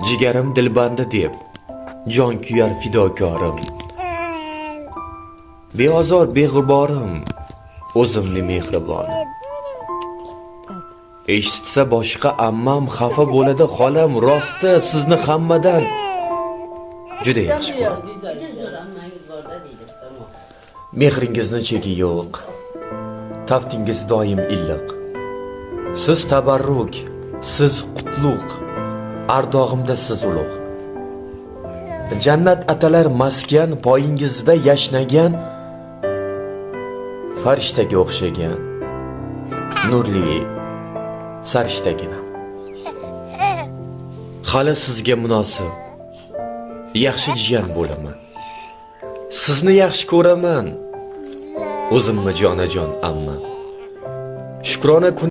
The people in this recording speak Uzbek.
Jigarim dilbandi deb jon kuyar fidokorim. Beozor beg'uborim, o'zimni mehribonim. Eshitsa boshqa ammam xafa bo'ladi, xolam rosti sizni hammadan juda yaxshi ko'raman. Mehringizni cheki yo'q. Taftingiz doim illiq. Siz tabarruk, siz qutlug', ardog'imda siz ulug'. Jannat atalar maskan, poyingizda yashnagan farishtaga o'xshagan nurli sarishtagina. Hali sizga munosib yaxshi jiyan bo'laman. Sizni yaxshi ko'raman. O'zimni jonajon amma. Shukrona kun